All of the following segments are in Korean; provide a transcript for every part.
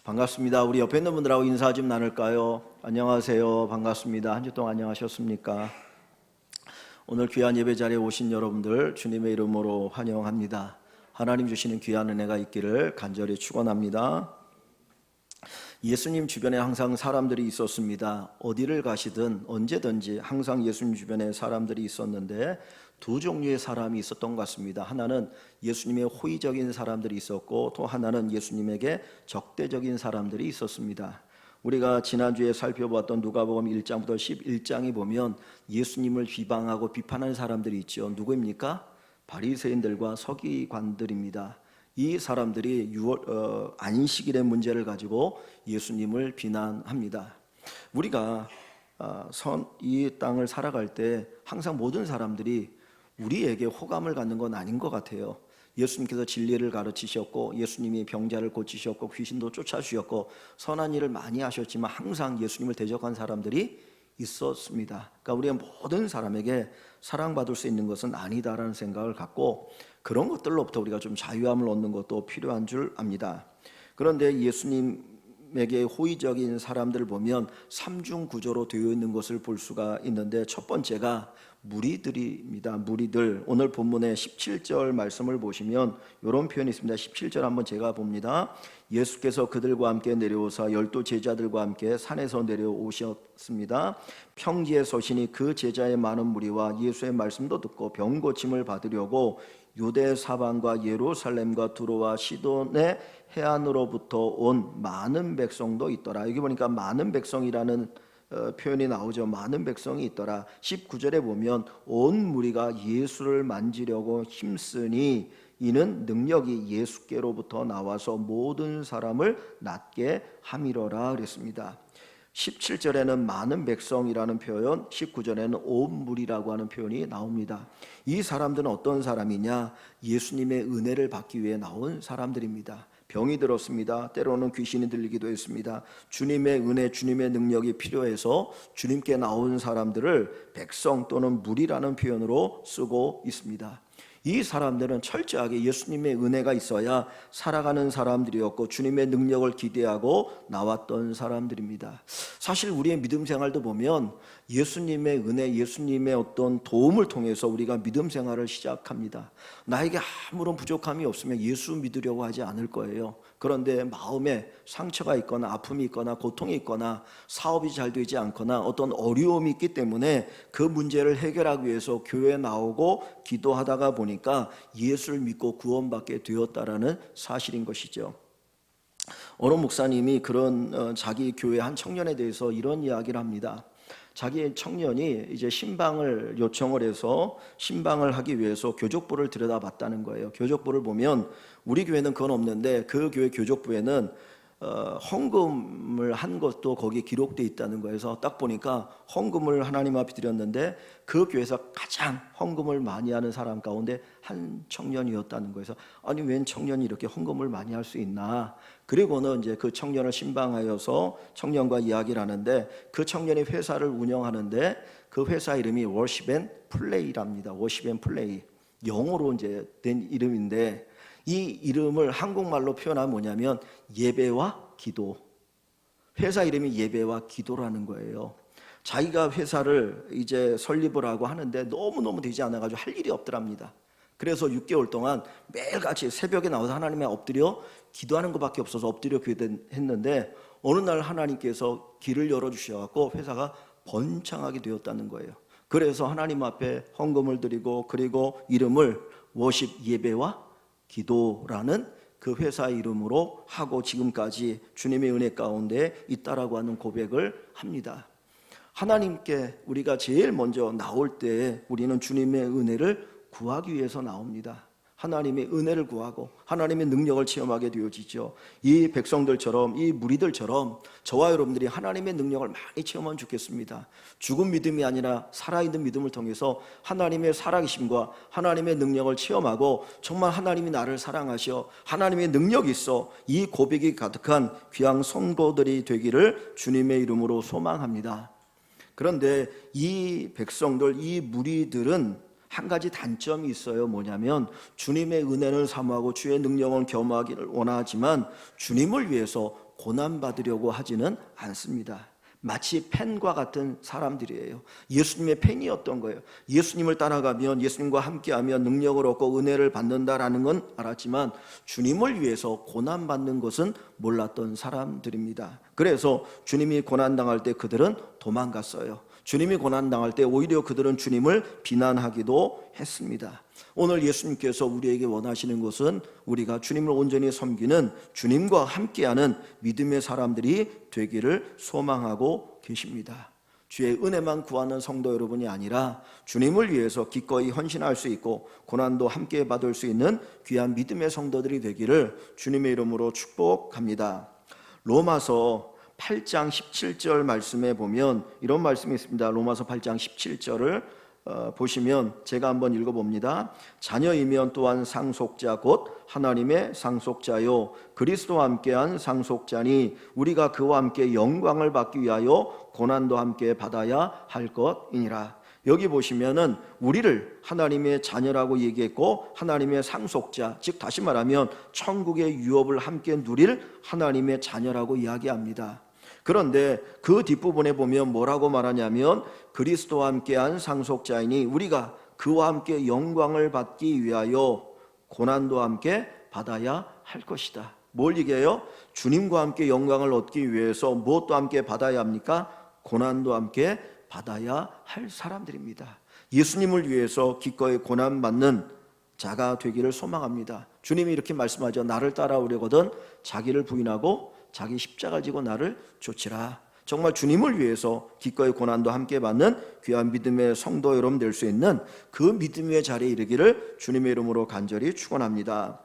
반갑습니다. 우리 옆에 있는 분들하고 인사 좀 나눌까요? 안녕하세요. 반갑습니다. 한 주 동안 안녕하셨습니까? 오늘 귀한 예배 자리에 오신 여러분들 주님의 이름으로 환영합니다. 하나님 주시는 귀한 은혜가 있기를 간절히 축원합니다. 예수님 주변에 항상 사람들이 있었습니다. 어디를 가시든 언제든지 항상 예수님 주변에 사람들이 있었는데 두 종류의 사람이 있었던 것 같습니다. 하나는 예수님의 호의적인 사람들이 있었고 또 하나는 예수님에게 적대적인 사람들이 있었습니다. 우리가 지난주에 살펴보았던 누가복음 1장부터 11장에 보면 예수님을 비방하고 비판하는 사람들이 있죠. 누구입니까? 바리새인들과 서기관들입니다. 이 사람들이 안식일의 문제를 가지고 예수님을 비난합니다. 우리가 이 땅을 살아갈 때 항상 모든 사람들이 우리에게 호감을 갖는 건 아닌 것 같아요. 예수님께서 진리를 가르치셨고 예수님이 병자를 고치셨고 귀신도 쫓아주셨고 선한 일을 많이 하셨지만 항상 예수님을 대적한 사람들이 있었습니다. 그러니까 우리가 모든 사람에게 사랑받을 수 있는 것은 아니다라는 생각을 갖고 그런 것들로부터 우리가 좀 자유함을 얻는 것도 필요한 줄 압니다. 그런데 예수님에게 호의적인 사람들을 보면 삼중 구조로 되어 있는 것을 볼 수가 있는데 첫 번째가 무리들입니다. 무리들. 오늘 본문의 17절 말씀을 보시면 이런 표현이 있습니다. 17절 한번 제가 봅니다. 예수께서 그들과 함께 내려오사 12 제자들과 함께 산에서 내려오셨습니다. 평지에 서시니 그 제자의 많은 무리와 예수의 말씀도 듣고 병 고침을 받으려고 유대 사방과 예루살렘과 두로와 시돈의 해안으로부터 온 많은 백성도 있더라. 여기 보니까 많은 백성이라는 표현이 나오죠. 많은 백성이 있더라. 19절에 보면 온 무리가 예수를 만지려고 힘쓰니 이는 능력이 예수께로부터 나와서 모든 사람을 낫게 함이로라 그랬습니다. 17절에는 많은 백성이라는 표현, 19절에는 온 무리라고 하는 표현이 나옵니다. 이 사람들은 어떤 사람이냐? 예수님의 은혜를 받기 위해 나온 사람들입니다. 병이 들었습니다. 때로는 귀신이 들리기도 했습니다. 주님의 은혜, 주님의 능력이 필요해서 주님께 나온 사람들을 백성 또는 무리라는 표현으로 쓰고 있습니다. 이 사람들은 철저하게 예수님의 은혜가 있어야 살아가는 사람들이었고 주님의 능력을 기대하고 나왔던 사람들입니다. 사실 우리의 믿음 생활도 보면 예수님의 은혜, 예수님의 어떤 도움을 통해서 우리가 믿음 생활을 시작합니다. 나에게 아무런 부족함이 없으면 예수 믿으려고 하지 않을 거예요. 그런데 마음에 상처가 있거나 아픔이 있거나 고통이 있거나 사업이 잘 되지 않거나 어떤 어려움이 있기 때문에 그 문제를 해결하기 위해서 교회에 나오고 기도하다가 보니까 예수를 믿고 구원받게 되었다라는 사실인 것이죠. 어느 목사님이 그런 자기 교회 한 청년에 대해서 이런 이야기를 합니다. 자기 청년이 이제 신방을 요청을 해서 신방을 하기 위해서 교족부를 들여다봤다는 거예요. 교족부를 보면 우리 교회는 그건 없는데 그 교회 교족부에는 헌금을 한 것도 거기에 기록되어 있다는 거예요. 그래서 딱 보니까 헌금을 하나님 앞에 드렸는데 그 교회에서 가장 헌금을 많이 하는 사람 가운데 한 청년이었다는 거예요. 그래서 아니 웬 청년이 이렇게 헌금을 많이 할 수 있나? 그리고는 이제 그 청년을 신방하여서 청년과 이야기를 하는데 그 청년이 회사를 운영하는데 그 회사 이름이 워십 앤 플레이랍니다. 워십 앤 플레이. 영어로 이제 된 이름인데 이 이름을 한국말로 표현하면 뭐냐면 예배와 기도. 회사 이름이 예배와 기도라는 거예요. 자기가 회사를 이제 설립을 하고 하는데 너무너무 되지 않아가지고 할 일이 없더랍니다. 그래서 6개월 동안 매일같이 새벽에 나와서 하나님에 엎드려 기도하는 것밖에 없어서 엎드려 기도했는데 어느 날 하나님께서 길을 열어주셔서 회사가 번창하게 되었다는 거예요. 그래서 하나님 앞에 헌금을 드리고 그리고 이름을 워십 예배와 기도라는 그 회사 이름으로 하고 지금까지 주님의 은혜 가운데 있다라고 하는 고백을 합니다. 하나님께 우리가 제일 먼저 나올 때 우리는 주님의 은혜를 구하기 위해서 나옵니다. 하나님의 은혜를 구하고 하나님의 능력을 체험하게 되어지죠. 이 백성들처럼 이 무리들처럼 저와 여러분들이 하나님의 능력을 많이 체험하면 좋겠습니다. 죽은 믿음이 아니라 살아있는 믿음을 통해서 하나님의 살아계심과 하나님의 능력을 체험하고 정말 하나님이 나를 사랑하셔 하나님의 능력이 있어 이 고백이 가득한 귀한 성도들이 되기를 주님의 이름으로 소망합니다. 그런데 이 백성들, 이 무리들은 한 가지 단점이 있어요. 뭐냐면 주님의 은혜를 사모하고 주의 능력을 겸하기를 원하지만 주님을 위해서 고난받으려고 하지는 않습니다. 마치 팬과 같은 사람들이에요. 예수님의 팬이었던 거예요. 예수님을 따라가면, 예수님과 함께하면 능력을 얻고 은혜를 받는다라는 건 알았지만 주님을 위해서 고난받는 것은 몰랐던 사람들입니다. 그래서 주님이 고난당할 때 그들은 도망갔어요. 주님이 고난당할 때 오히려 그들은 주님을 비난하기도 했습니다. 오늘 예수님께서 우리에게 원하시는 것은 우리가 주님을 온전히 섬기는, 주님과 함께하는 믿음의 사람들이 되기를 소망하고 계십니다. 주의 은혜만 구하는 성도 여러분이 아니라 주님을 위해서 기꺼이 헌신할 수 있고 고난도 함께 받을 수 있는 귀한 믿음의 성도들이 되기를 주님의 이름으로 축복합니다. 로마서 8장 17절 말씀에 보면 이런 말씀이 있습니다. 로마서 8장 17절을 보시면 제가 한번 읽어봅니다. 자녀이면 또한 상속자 곧 하나님의 상속자요 그리스도와 함께한 상속자니 우리가 그와 함께 영광을 받기 위하여 고난도 함께 받아야 할 것이니라. 여기 보시면은 우리를 하나님의 자녀라고 얘기했고 하나님의 상속자, 즉 다시 말하면 천국의 유업을 함께 누릴 하나님의 자녀라고 이야기합니다. 그런데 그 뒷부분에 보면 뭐라고 말하냐면 그리스도와 함께한 상속자이니 우리가 그와 함께 영광을 받기 위하여 고난도 함께 받아야 할 것이다. 뭘 얘기해요? 주님과 함께 영광을 얻기 위해서 무엇도 함께 받아야 합니까? 고난도 함께 받아야 할 사람들입니다. 예수님을 위해서 기꺼이 고난받는 자가 되기를 소망합니다. 주님이 이렇게 말씀하죠. 나를 따라오려거든 자기를 부인하고 자기 십자가를 지고 나를 쫓으라. 정말 주님을 위해서 기꺼이 고난도 함께 받는 귀한 믿음의 성도 여러분 될 수 있는 그 믿음의 자리에 이르기를 주님의 이름으로 간절히 축원합니다.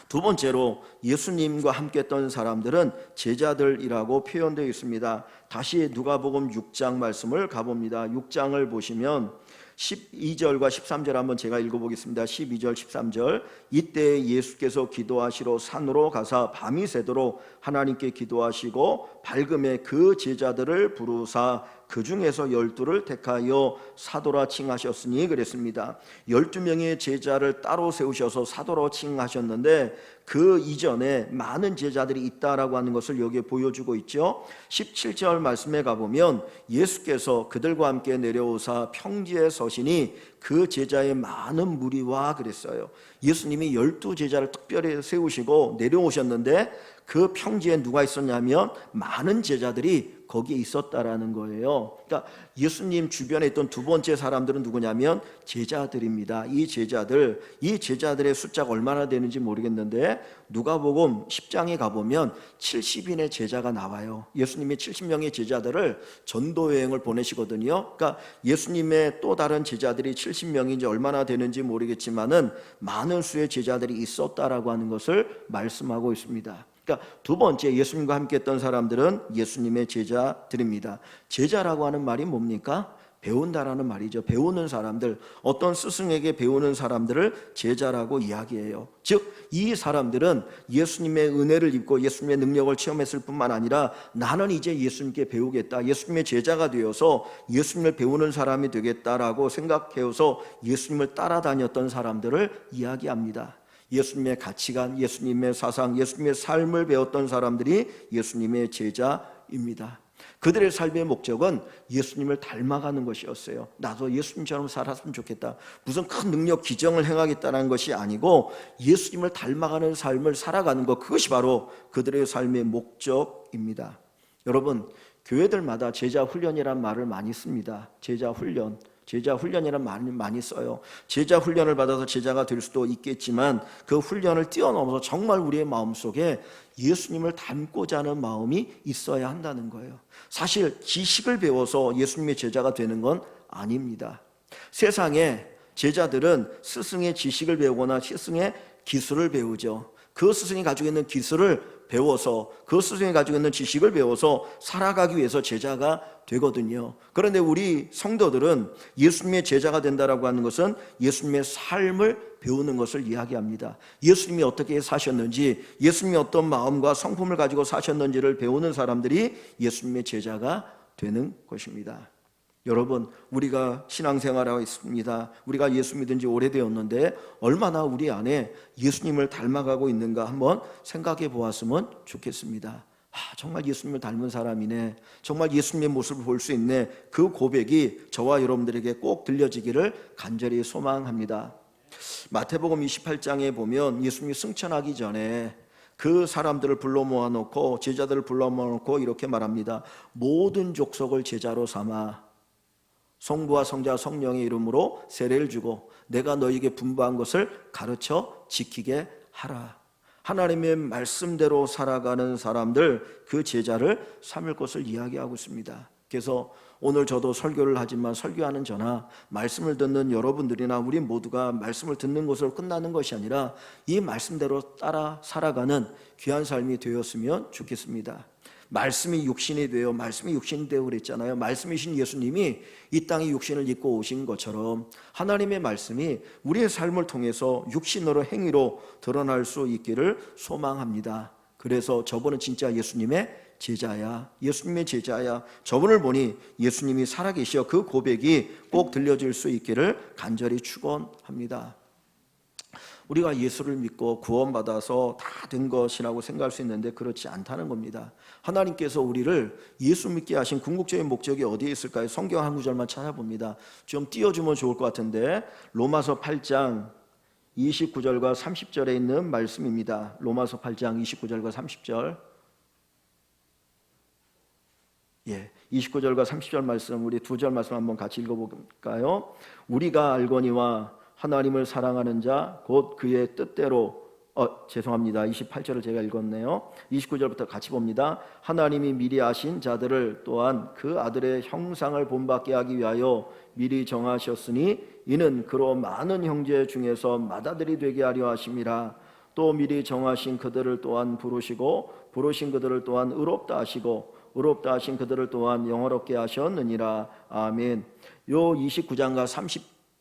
두 번째로 예수님과 함께 했던 사람들은 제자들이라고 표현되어 있습니다. 다시 누가복음 6장 말씀을 가봅니다. 6장을 보시면 12절과 13절 한번 제가 읽어보겠습니다. 12절 13절 이때 예수께서 기도하시러 산으로 가사 밤이 새도록 하나님께 기도하시고 밝음에 그 제자들을 부르사 그 중에서 12를 택하여 사도라 칭하셨으니 그랬습니다. 12명의 제자를 따로 세우셔서 사도로 칭하셨는데 그 이전에 많은 제자들이 있다라고 하는 것을 여기에 보여주고 있죠. 17절 말씀에 가보면 예수께서 그들과 함께 내려오사 평지에 서시니 그 제자의 많은 무리와 그랬어요. 예수님이 12제자를 특별히 세우시고 내려오셨는데 그 평지에 누가 있었냐면 많은 제자들이 거기에 있었다라는 거예요. 그러니까 예수님 주변에 있던 두 번째 사람들은 누구냐면 제자들입니다. 이 제자들의 숫자가 얼마나 되는지 모르겠는데 누가복음 10장에 가보면 70인의 제자가 나와요. 예수님이 70명의 제자들을 전도 여행을 보내시거든요. 그러니까 예수님의 또 다른 제자들이 70명인지 얼마나 되는지 모르겠지만은 많은 수의 제자들이 있었다라고 하는 것을 말씀하고 있습니다. 그러니까 두 번째 예수님과 함께 했던 사람들은 예수님의 제자들입니다. 제자라고 하는 말이 뭡니까? 배운다라는 말이죠. 배우는 사람들, 어떤 스승에게 배우는 사람들을 제자라고 이야기해요. 즉 이 사람들은 예수님의 은혜를 입고 예수님의 능력을 체험했을 뿐만 아니라 나는 이제 예수님께 배우겠다, 예수님의 제자가 되어서 예수님을 배우는 사람이 되겠다라고 생각해서 예수님을 따라다녔던 사람들을 이야기합니다. 예수님의 가치관, 예수님의 사상, 예수님의 삶을 배웠던 사람들이 예수님의 제자입니다. 그들의 삶의 목적은 예수님을 닮아가는 것이었어요. 나도 예수님처럼 살았으면 좋겠다, 무슨 큰 능력 기정을 행하겠다는 것이 아니고 예수님을 닮아가는 삶을 살아가는 것, 그것이 바로 그들의 삶의 목적입니다. 여러분, 교회들마다 제자 훈련이란 말을 많이 씁니다. 제자 훈련이란 말을 많이 써요. 제자 훈련을 받아서 제자가 될 수도 있겠지만 그 훈련을 뛰어넘어서 정말 우리의 마음속에 예수님을 닮고자 하는 마음이 있어야 한다는 거예요. 사실 지식을 배워서 예수님의 제자가 되는 건 아닙니다. 세상에 제자들은 스승의 지식을 배우거나 스승의 기술을 배우죠. 그 스승이 가지고 있는 기술을 배워서, 그 스승이 가지고 있는 지식을 배워서 살아가기 위해서 제자가 되거든요. 그런데 우리 성도들은 예수님의 제자가 된다라고 하는 것은 예수님의 삶을 배우는 것을 이야기합니다. 예수님이 어떻게 사셨는지, 예수님이 어떤 마음과 성품을 가지고 사셨는지를 배우는 사람들이 예수님의 제자가 되는 것입니다. 여러분, 우리가 신앙생활하고 있습니다. 우리가 예수 믿은 지 오래되었는데 얼마나 우리 안에 예수님을 닮아가고 있는가 한번 생각해 보았으면 좋겠습니다. 정말 예수님을 닮은 사람이네, 정말 예수님의 모습을 볼 수 있네, 그 고백이 저와 여러분들에게 꼭 들려지기를 간절히 소망합니다. 마태복음 28장에 보면 예수님이 승천하기 전에 그 사람들을 불러 모아놓고, 제자들을 불러 모아놓고 이렇게 말합니다. 모든 족속을 제자로 삼아 성부와 성자와 성령의 이름으로 세례를 주고 내가 너희에게 분부한 것을 가르쳐 지키게 하라. 하나님의 말씀대로 살아가는 사람들, 그 제자를 삼을 것을 이야기하고 있습니다. 그래서 오늘 저도 설교를 하지만 설교하는 저나 말씀을 듣는 여러분들이나 우리 모두가 말씀을 듣는 것으로 끝나는 것이 아니라 이 말씀대로 따라 살아가는 귀한 삶이 되었으면 좋겠습니다. 말씀이 육신이 되어, 말씀이 육신이 되어 그랬잖아요. 말씀이신 예수님이 이 땅에 육신을 입고 오신 것처럼 하나님의 말씀이 우리의 삶을 통해서 육신으로, 행위로 드러날 수 있기를 소망합니다. 그래서 저분은 진짜 예수님의 제자야, 예수님의 제자야, 저분을 보니 예수님이 살아계시어 그 고백이 꼭 들려질 수 있기를 간절히 축원합니다. 우리가 예수를 믿고 구원받아서 다 된 것이라고 생각할 수 있는데 그렇지 않다는 겁니다. 하나님께서 우리를 예수 믿게 하신 궁극적인 목적이 어디에 있을까요? 성경 한 구절만 찾아봅니다. 좀 띄워주면 좋을 것 같은데, 로마서 8장 29절과 30절에 있는 말씀입니다. 로마서 8장 29절과 30절. 29절과 30절 말씀, 우리 두 절 말씀 한번 같이 읽어볼까요? 우리가 알거니와 하나님을 사랑하는 자 곧 그의 뜻대로, 죄송합니다. 28절을 제가 읽었네요. 29절부터 같이 봅니다. 하나님이 미리 아신 자들을 또한 그 아들의 형상을 본받게 하기 위하여 미리 정하셨으니 이는 그로 많은 형제 중에서 맏아들이 되게 하려 하심이라. 또 미리 정하신 그들을 또한 부르시고 부르신 그들을 또한 의롭다 하시고 의롭다 하신 그들을 또한 영화롭게 하셨느니라. 아멘. 요 29장과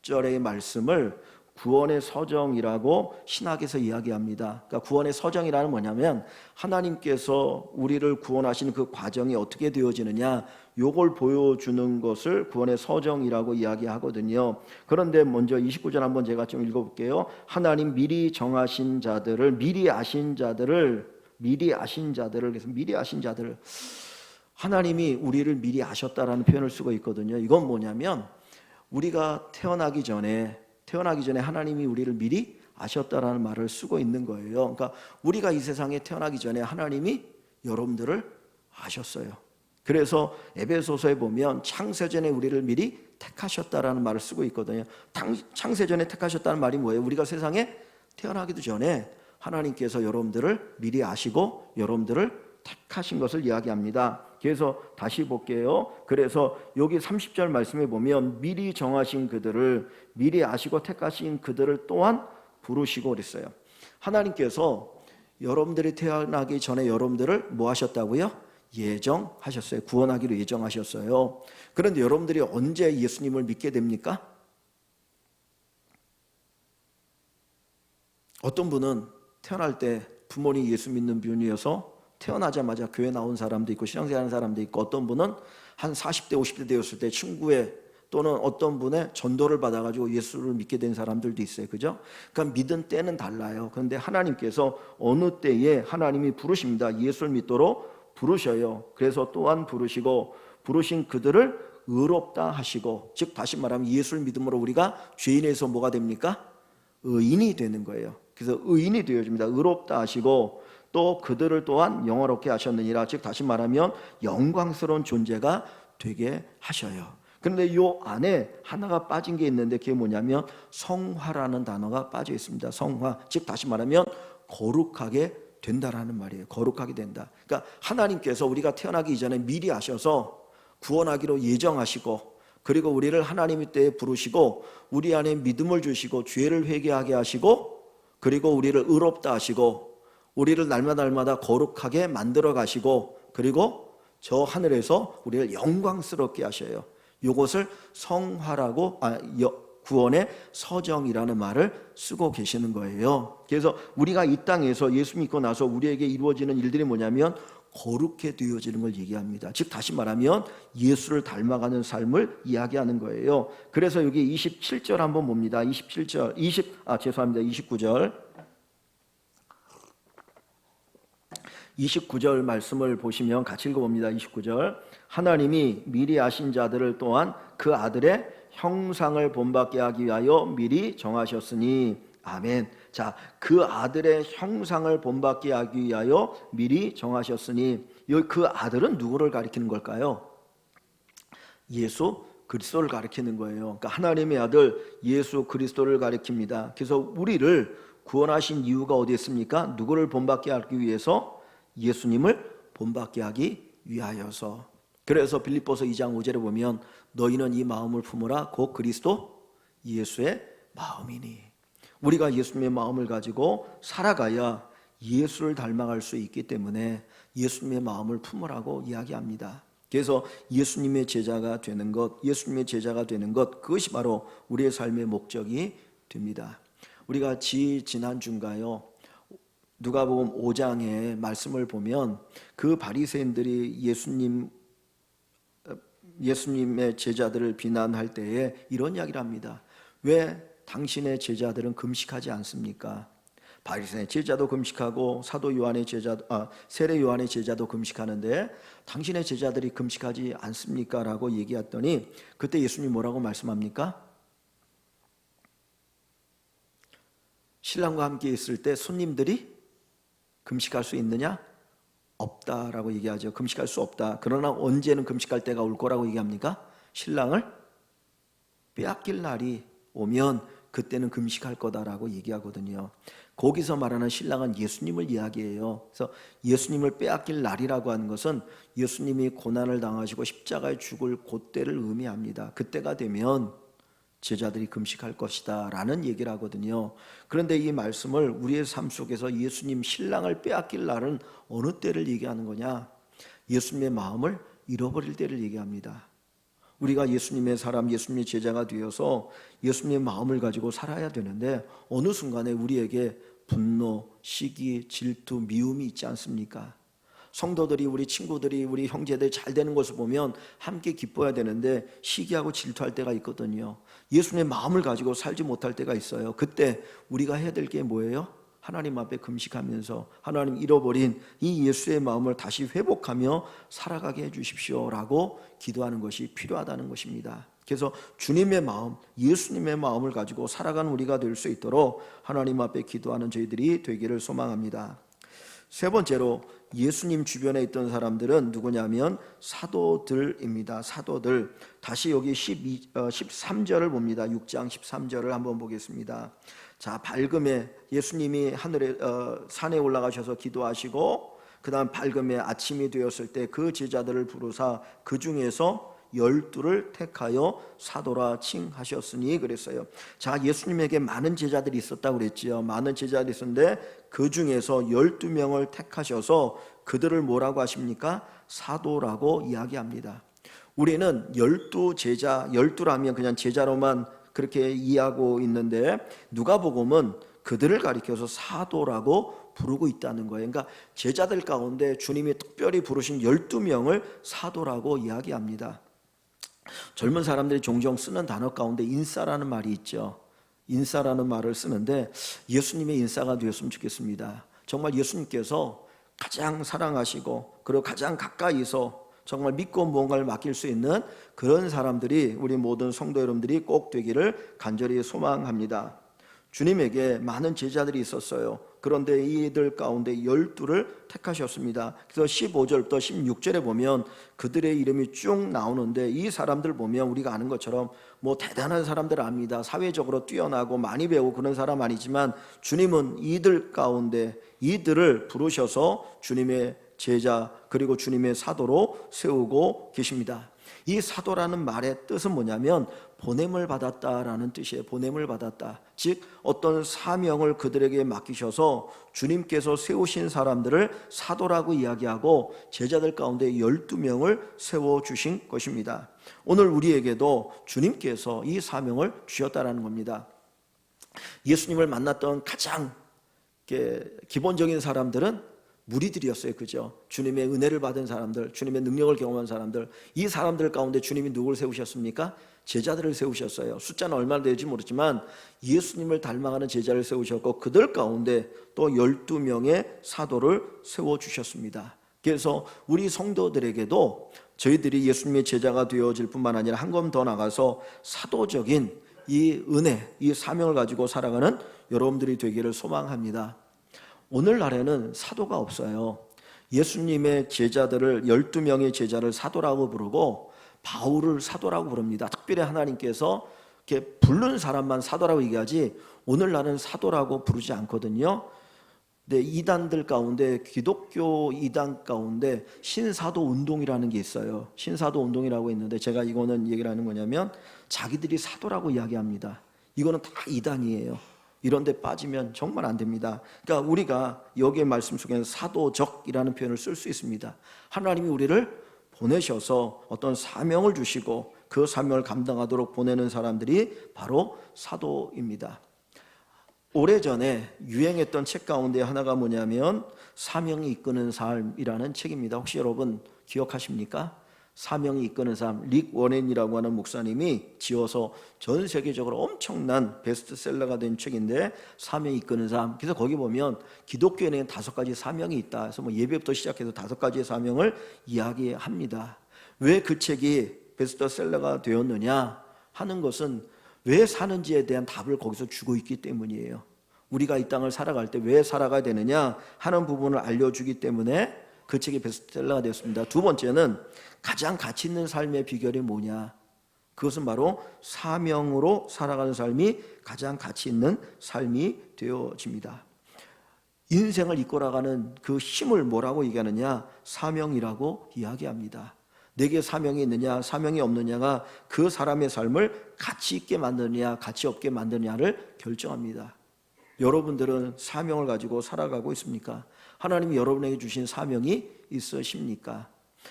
30절의 말씀을 구원의 서정이라고 신학에서 이야기합니다. 그러니까 구원의 서정이라는 뭐냐면 하나님께서 우리를 구원하시는 그 과정이 어떻게 되어지느냐, 요걸 보여주는 것을 구원의 서정이라고 이야기하거든요. 그런데 먼저 29절 한번 제가 좀 읽어볼게요. 하나님 미리 정하신 자들을, 미리 아신 자들을, 그래서 미리 아신 자들을, 하나님이 우리를 미리 아셨다라는 표현을 쓰고 있거든요. 이건 뭐냐면 우리가 태어나기 전에 하나님이 우리를 미리 아셨다라는 말을 쓰고 있는 거예요. 그러니까 우리가 이 세상에 태어나기 전에 하나님이 여러분들을 아셨어요. 그래서 에베소서에 보면 창세전에 우리를 미리 택하셨다라는 말을 쓰고 있거든요. 창세전에 택하셨다는 말이 뭐예요? 우리가 세상에 태어나기도 전에 하나님께서 여러분들을 미리 아시고 여러분들을 택하신 것을 이야기합니다. 그래서 다시 볼게요. 그래서 여기 30절 말씀에 보면 미리 정하신 그들을, 미리 아시고 택하신 그들을 또한 부르시고 그랬어요. 하나님께서 여러분들이 태어나기 전에 여러분들을 뭐 하셨다고요? 예정하셨어요. 구원하기로 예정하셨어요. 그런데 여러분들이 언제 예수님을 믿게 됩니까? 어떤 분은 태어날 때 부모님이 예수 믿는 분이어서 태어나자마자 교회 나온 사람도 있고 신앙생활하는 사람도 있고, 어떤 분은 한 40대 50대 되었을 때 친구의 또는 어떤 분의 전도를 받아가지고 예수를 믿게 된 사람들도 있어요. 그죠? 그러니까 믿은 때는 달라요. 그런데 하나님께서 어느 때에 하나님이 부르십니다. 예수를 믿도록 부르셔요. 그래서 또한 부르시고 부르신 그들을 의롭다 하시고, 즉 다시 말하면 예수를 믿음으로 우리가 죄인에서 뭐가 됩니까? 의인이 되는 거예요. 그래서 의인이 되어집니다. 의롭다 하시고 또 그들을 또한 영화롭게 하셨느니라. 즉 다시 말하면 영광스러운 존재가 되게 하셔요. 그런데 이 안에 하나가 빠진 게 있는데 그게 뭐냐면 성화라는 단어가 빠져 있습니다. 성화, 즉 다시 말하면 거룩하게 된다라는 말이에요. 거룩하게 된다. 그러니까 하나님께서 우리가 태어나기 이전에 미리 아셔서 구원하기로 예정하시고, 그리고 우리를 하나님의 때에 부르시고 우리 안에 믿음을 주시고 죄를 회개하게 하시고, 그리고 우리를 의롭다 하시고 우리를 날마다 거룩하게 만들어 가시고, 그리고 저 하늘에서 우리를 영광스럽게 하셔요. 이것을 성화라고, 구원의 서정이라는 말을 쓰고 계시는 거예요. 그래서 우리가 이 땅에서 예수 믿고 나서 우리에게 이루어지는 일들이 뭐냐면 거룩해 되어지는 걸 얘기합니다. 즉 다시 말하면 예수를 닮아가는 삶을 이야기하는 거예요. 그래서 여기 27절 한번 봅니다. 29절 29절 말씀을 보시면 같이 읽어봅니다. 29절. 하나님이 미리 아신 자들을 또한 그 아들의 형상을 본받게 하기 위하여 미리 정하셨으니. 아멘. 자, 그 아들의 형상을 본받게 하기 위하여 미리 정하셨으니, 그 아들은 누구를 가리키는 걸까요? 예수 그리스도를 가리키는 거예요. 그러니까 하나님의 아들 예수 그리스도를 가리킵니다. 그래서 우리를 구원하신 이유가 어디 있습니까? 누구를 본받게 하기 위해서? 예수님을 본받게 하기 위하여서. 그래서 빌립보서 2장 5절에 보면 너희는 이 마음을 품으라 곧 그리스도 예수의 마음이니. 우리가 예수님의 마음을 가지고 살아가야 예수를 닮아갈 수 있기 때문에 예수님의 마음을 품으라고 이야기합니다. 그래서 예수님의 제자가 되는 것, 예수님의 제자가 되는 것, 그것이 바로 우리의 삶의 목적이 됩니다. 우리가 지난주인가요? 누가복음 5장의 말씀을 보면 그 바리새인들이 예수님의 제자들을 비난할 때에 이런 이야기를 합니다. 왜 당신의 제자들은 금식하지 않습니까? 바리새인 제자도 금식하고 사도 요한의 세례 요한의 제자도 금식하는데 당신의 제자들이 금식하지 않습니까? 라고 얘기했더니 그때 예수님이 뭐라고 말씀합니까? 신랑과 함께 있을 때 손님들이 금식할 수 있느냐? 없다라고 얘기하죠. 금식할 수 없다. 그러나 언제는 금식할 때가 올 거라고 얘기합니까? 신랑을 빼앗길 날이 오면 그때는 금식할 거다라고 얘기하거든요. 거기서 말하는 신랑은 예수님을 이야기해요. 그래서 예수님을 빼앗길 날이라고 하는 것은 예수님이 고난을 당하시고 십자가에 죽을 그때를 의미합니다. 그때가 되면 제자들이 금식할 것이다 라는 얘기를 하거든요. 그런데 이 말씀을 우리의 삶 속에서 예수님 신랑을 빼앗길 날은 어느 때를 얘기하는 거냐? 예수님의 마음을 잃어버릴 때를 얘기합니다. 우리가 예수님의 사람, 예수님의 제자가 되어서 예수님의 마음을 가지고 살아야 되는데 어느 순간에 우리에게 분노, 시기, 질투, 미움이 있지 않습니까? 성도들이, 우리 친구들이, 우리 형제들 잘 되는 것을 보면 함께 기뻐해야 되는데 시기하고 질투할 때가 있거든요. 예수님의 마음을 가지고 살지 못할 때가 있어요. 그때 우리가 해야 될 게 뭐예요? 하나님 앞에 금식하면서 하나님 잃어버린 이 예수의 마음을 다시 회복하며 살아가게 해주십시오 라고 기도하는 것이 필요하다는 것입니다. 그래서 주님의 마음, 예수님의 마음을 가지고 살아가는 우리가 될 수 있도록 하나님 앞에 기도하는 저희들이 되기를 소망합니다. 세 번째로 예수님 주변에 있던 사람들은 누구냐면 사도들입니다. 사도들. 다시 여기 13절을 봅니다. 6장 13절을 한번 보겠습니다. 자, 밝음에 예수님이 하늘에 산에 올라가셔서 기도하시고 그 다음 밝음에 아침이 되었을 때 그 제자들을 부르사 그 중에서 12를 택하여 사도라 칭하셨으니 그랬어요. 자, 예수님에게 많은 제자들이 있었다고 그랬지요. 많은 제자들이 있었는데 그 중에서 12명을 택하셔서 그들을 뭐라고 하십니까? 사도라고 이야기합니다. 우리는 12제자, 12라면 그냥 제자로만 그렇게 이해하고 있는데 누가복음은 그들을 가리켜서 사도라고 부르고 있다는 거예요. 그러니까 제자들 가운데 주님이 특별히 부르신 12명을 사도라고 이야기합니다. 젊은 사람들이 종종 쓰는 단어 가운데 인싸라는 말이 있죠. 인싸라는 말을 쓰는데 예수님의 인싸가 되었으면 좋겠습니다. 정말 예수님께서 가장 사랑하시고 그리고 가장 가까이서 정말 믿고 무언가를 맡길 수 있는 그런 사람들이 우리 모든 성도 여러분들이 꼭 되기를 간절히 소망합니다. 주님에게 많은 제자들이 있었어요. 그런데 이들 가운데 12를 택하셨습니다. 그래서 15절부터 16절에 보면 그들의 이름이 쭉 나오는데 이 사람들 보면 우리가 아는 것처럼 뭐 대단한 사람들 압니다. 사회적으로 뛰어나고 많이 배우고 그런 사람 아니지만 주님은 이들 가운데 이들을 부르셔서 주님의 제자 그리고 주님의 사도로 세우고 계십니다. 이 사도라는 말의 뜻은 뭐냐면 보냄을 받았다라는 뜻이에요. 보냄을 받았다. 즉 어떤 사명을 그들에게 맡기셔서 주님께서 세우신 사람들을 사도라고 이야기하고 제자들 가운데 12명을 세워주신 것입니다. 오늘 우리에게도 주님께서 이 사명을 주셨다라는 겁니다. 예수님을 만났던 가장 기본적인 사람들은 무리들이었어요. 그죠? 주님의 은혜를 받은 사람들, 주님의 능력을 경험한 사람들, 이 사람들 가운데 주님이 누구를 세우셨습니까? 제자들을 세우셨어요. 숫자는 얼마나 될지 모르지만 예수님을 닮아가는 제자를 세우셨고 그들 가운데 또 12명의 사도를 세워주셨습니다. 그래서 우리 성도들에게도 저희들이 예수님의 제자가 되어질 뿐만 아니라 한 걸음 더 나가서 사도적인 이 은혜, 이 사명을 가지고 살아가는 여러분들이 되기를 소망합니다. 오늘날에는 사도가 없어요. 예수님의 제자들을 12명의 제자를 사도라고 부르고 바울을 사도라고 부릅니다. 특별히 하나님께서 이렇게 부른 사람만 사도라고 얘기하지 오늘날은 사도라고 부르지 않거든요. 근데 이단들 가운데 기독교 이단 가운데 신사도 운동이라는 게 있어요. 신사도 운동이라고 있는데 제가 이거는 얘기를 하는 거냐면 자기들이 사도라고 이야기합니다. 이거는 다 이단이에요. 이런 데 빠지면 정말 안 됩니다. 그러니까 우리가 여기의 말씀 속에는 사도적이라는 표현을 쓸 수 있습니다. 하나님이 우리를 보내셔서 어떤 사명을 주시고 그 사명을 감당하도록 보내는 사람들이 바로 사도입니다. 오래전에 유행했던 책 가운데 하나가 뭐냐면 사명이 이끄는 삶이라는 책입니다. 혹시 여러분 기억하십니까? 사명이 이끄는 삶, 릭 워렌이라고 하는 목사님이 지어서 전 세계적으로 엄청난 베스트셀러가 된 책인데 사명이 이끄는 삶. 그래서 거기 보면 기독교에는 5가지 사명이 있다. 그래서 뭐 예배부터 시작해서 5가지의 사명을 이야기합니다. 왜 그 책이 베스트셀러가 되었느냐 하는 것은 왜 사는지에 대한 답을 거기서 주고 있기 때문이에요. 우리가 이 땅을 살아갈 때 왜 살아가야 되느냐 하는 부분을 알려주기 때문에 그 책이 베스트셀러가 되었습니다. 두 번째는 가장 가치 있는 삶의 비결이 뭐냐? 그것은 바로 사명으로 살아가는 삶이 가장 가치 있는 삶이 되어집니다. 인생을 이끌어가는 그 힘을 뭐라고 얘기하느냐? 사명이라고 이야기합니다. 내게 사명이 있느냐 사명이 없느냐가 그 사람의 삶을 가치 있게 만드느냐 가치 없게 만드느냐를 결정합니다. 여러분들은 사명을 가지고 살아가고 있습니까? 하나님이 여러분에게 주신 사명이 있으십니까?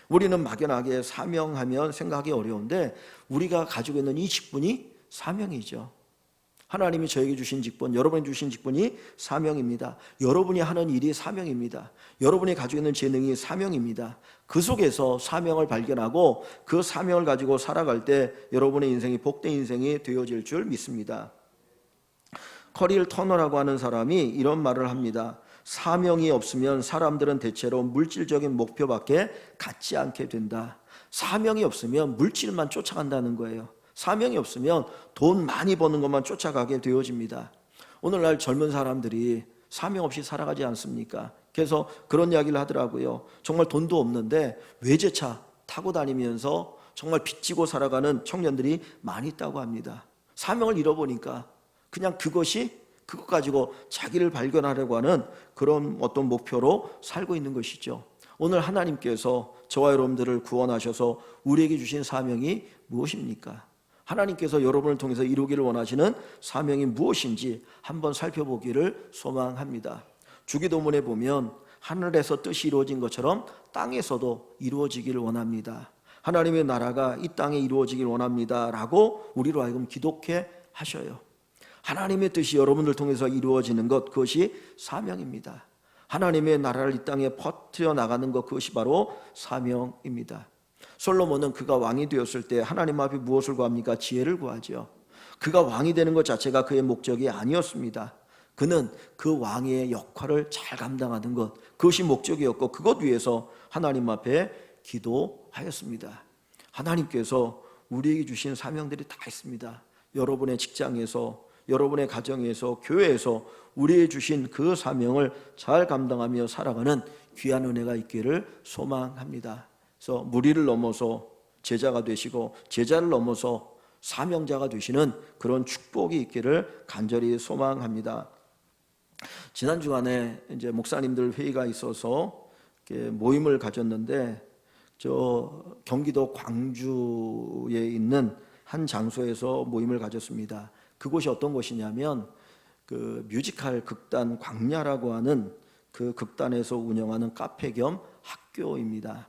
우리는 막연하게 사명하면 생각하기 어려운데 우리가 가지고 있는 이 직분이 사명이죠. 하나님이 저에게 주신 직분, 여러분이 주신 직분이 사명입니다. 여러분이 하는 일이 사명입니다. 여러분이 가지고 있는 재능이 사명입니다. 그 속에서 사명을 발견하고 그 사명을 가지고 살아갈 때 여러분의 인생이 복된 인생이 되어질 줄 믿습니다. 커릴 터너라고 하는 사람이 이런 말을 합니다. 사명이 없으면 사람들은 대체로 물질적인 목표밖에 갖지 않게 된다. 사명이 없으면 물질만 쫓아간다는 거예요. 사명이 없으면 돈 많이 버는 것만 쫓아가게 되어집니다. 오늘날 젊은 사람들이 사명 없이 살아가지 않습니까? 그래서 그런 이야기를 하더라고요. 정말 돈도 없는데 외제차 타고 다니면서 정말 빚지고 살아가는 청년들이 많이 있다고 합니다. 사명을 잃어보니까 그냥 그것 가지고 자기를 발견하려고 하는 그런 어떤 목표로 살고 있는 것이죠. 오늘 하나님께서 저와 여러분들을 구원하셔서 우리에게 주신 사명이 무엇입니까? 하나님께서 여러분을 통해서 이루기를 원하시는 사명이 무엇인지 한번 살펴보기를 소망합니다. 주기도문에 보면 하늘에서 뜻이 이루어진 것처럼 땅에서도 이루어지기를 원합니다. 하나님의 나라가 이 땅에 이루어지길 원합니다 라고 우리로 하여금 기독해 하셔요. 하나님의 뜻이 여러분들 통해서 이루어지는 것, 그것이 사명입니다. 하나님의 나라를 이 땅에 퍼뜨려 나가는 것, 그것이 바로 사명입니다. 솔로몬은 그가 왕이 되었을 때 하나님 앞에 무엇을 구합니까? 지혜를 구하죠. 그가 왕이 되는 것 자체가 그의 목적이 아니었습니다. 그는 그 왕의 역할을 잘 감당하는 것, 그것이 목적이었고 그것 위해서 하나님 앞에 기도하였습니다. 하나님께서 우리에게 주신 사명들이 다 있습니다. 여러분의 직장에서, 여러분의 가정에서, 교회에서 우리에게 주신 그 사명을 잘 감당하며 살아가는 귀한 은혜가 있기를 소망합니다. 그래서 무리를 넘어서 제자가 되시고 제자를 넘어서 사명자가 되시는 그런 축복이 있기를 간절히 소망합니다. 지난 주간에 이제 목사님들 회의가 있어서 모임을 가졌는데 저 경기도 광주에 있는 한 장소에서 모임을 가졌습니다. 그곳이 어떤 곳이냐면 그 뮤지컬 극단 광야라고 하는 그 극단에서 운영하는 카페 겸 학교입니다.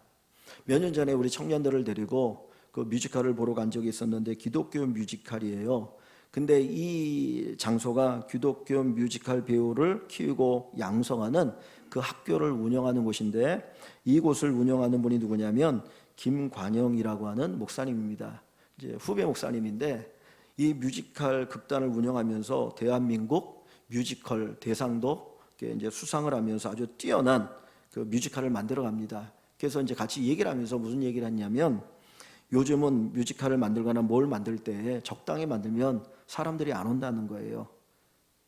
몇 년 전에 우리 청년들을 데리고 그 뮤지컬을 보러 간 적이 있었는데 기독교 뮤지컬이에요. 근데 이 장소가 기독교 뮤지컬 배우를 키우고 양성하는 그 학교를 운영하는 곳인데, 이곳을 운영하는 분이 누구냐면 김관영이라고 하는 목사님입니다. 이제 후배 목사님인데, 이 뮤지컬 극단을 운영하면서 대한민국 뮤지컬 대상도 이제 수상을 하면서 아주 뛰어난 그 뮤지컬을 만들어 갑니다. 그래서 이제 같이 얘기를 하면서 무슨 얘기를 했냐면, 요즘은 뮤지컬을 만들거나 뭘 만들 때 적당히 만들면 사람들이 안 온다는 거예요.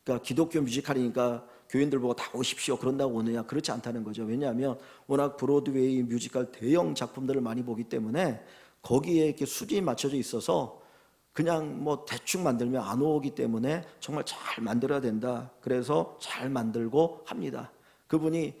그러니까 기독교 뮤지컬이니까 교인들 보고 다 오십시오 그런다고 오느냐, 그렇지 않다는 거죠. 왜냐하면 워낙 브로드웨이 뮤지컬 대형 작품들을 많이 보기 때문에 거기에 이렇게 수준이 맞춰져 있어서 그냥 뭐 대충 만들면 안 오기 때문에 정말 잘 만들어야 된다. 그래서 잘 만들고 합니다. 그분이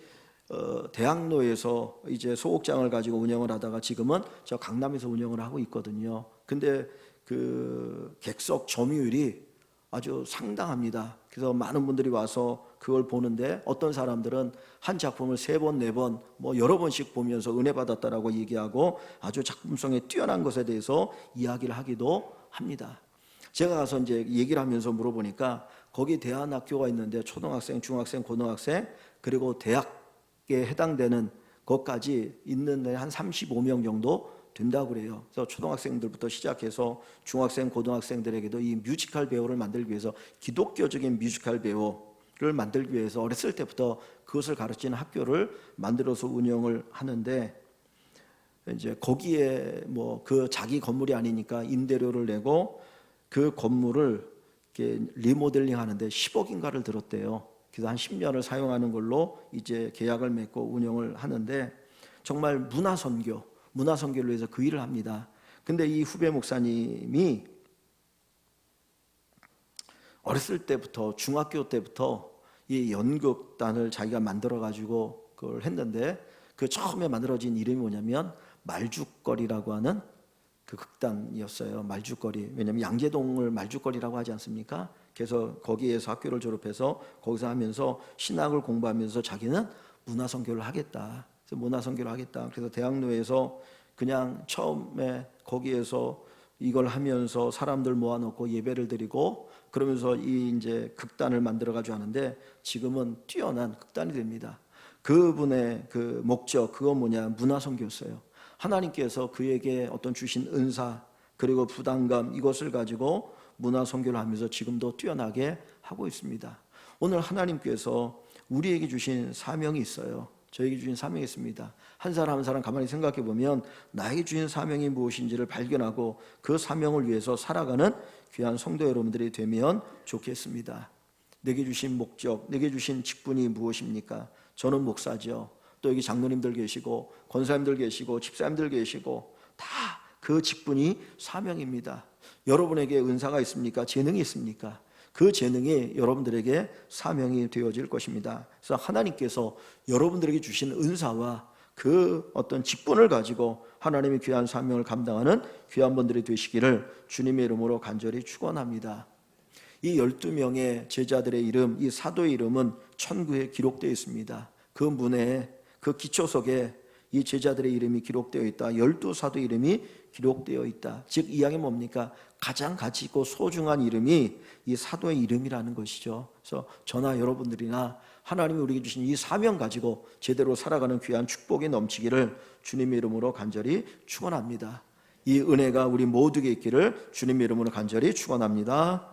대학로에서 이제 소극장을 가지고 운영을 하다가 지금은 저 강남에서 운영을 하고 있거든요. 근데 그 객석 점유율이 아주 상당합니다. 그래서 많은 분들이 와서 그걸 보는데, 어떤 사람들은 한 작품을 3번, 4번, 뭐 여러 번씩 보면서 은혜 받았다라고 얘기하고 아주 작품성에 뛰어난 것에 대해서 이야기를 하기도 합니다. 제가 가서 이제 얘기를 하면서 물어보니까 거기 대안학교가 있는데 초등학생, 중학생, 고등학생 그리고 대학에 해당되는 것까지 있는데 한 35명 정도 된다고 그래요. 그래서 초등학생들부터 시작해서 중학생, 고등학생들에게도 이 뮤지컬 배우를 만들기 위해서, 기독교적인 뮤지컬 배우를 만들기 위해서 어렸을 때부터 그것을 가르치는 학교를 만들어서 운영을 하는데, 이제 거기에 뭐 그 자기 건물이 아니니까 임대료를 내고 그 건물을 이렇게 리모델링 하는데 10억인가를 들었대요. 그래서 한 10년을 사용하는 걸로 이제 계약을 맺고 운영을 하는데, 정말 문화선교를 위해서 그 일을 합니다. 근데 이 후배 목사님이 어렸을 때부터, 중학교 때부터 이 연극단을 자기가 만들어 가지고 그걸 했는데, 그 처음에 만들어진 이름이 뭐냐면 말죽거리라고 하는 그 극단이었어요. 말죽거리. 왜냐하면 양재동을 말죽거리라고 하지 않습니까? 그래서 거기에서 학교를 졸업해서 거기서 하면서 신학을 공부하면서 자기는 문화선교를 하겠다. 그래서 문화선교를 하겠다. 그래서 대학로에서 그냥 처음에 거기에서 이걸 하면서 사람들 모아놓고 예배를 드리고 그러면서 이 이제 극단을 만들어 가지고 하는데, 지금은 뛰어난 극단이 됩니다. 그분의 그 목적, 그건 뭐냐, 문화선교였어요. 하나님께서 그에게 어떤 주신 은사 그리고 부담감, 이것을 가지고 문화선교를 하면서 지금도 뛰어나게 하고 있습니다. 오늘 하나님께서 우리에게 주신 사명이 있어요. 저에게 주신 사명이 있습니다. 한 사람 한 사람 가만히 생각해 보면 나에게 주신 사명이 무엇인지를 발견하고 그 사명을 위해서 살아가는 귀한 성도 여러분들이 되면 좋겠습니다. 내게 주신 목적, 내게 주신 직분이 무엇입니까? 저는 목사죠. 또 여기 장로님들 계시고 권사님들 계시고 집사님들 계시고 다 그 직분이 사명입니다. 여러분에게 은사가 있습니까? 재능이 있습니까? 그 재능이 여러분들에게 사명이 되어질 것입니다. 그래서 하나님께서 여러분들에게 주신 은사와 그 어떤 직분을 가지고 하나님의 귀한 사명을 감당하는 귀한 분들이 되시기를 주님의 이름으로 간절히 축원합니다. 이 12명의 제자들의 이름, 이 사도의 이름은 천구에 기록되어 있습니다. 그 문에, 그 기초석에 이 제자들의 이름이 기록되어 있다. 12사도 이름이 기록되어 있다. 즉 이야기 뭡니까? 가장 가치 있고 소중한 이름이 이 사도의 이름이라는 것이죠. 그래서 저나 여러분들이나 하나님이 우리에게 주신 이 사명 가지고 제대로 살아가는 귀한 축복이 넘치기를 주님의 이름으로 간절히 축원합니다. 이 은혜가 우리 모두에게 있기를 주님의 이름으로 간절히 축원합니다.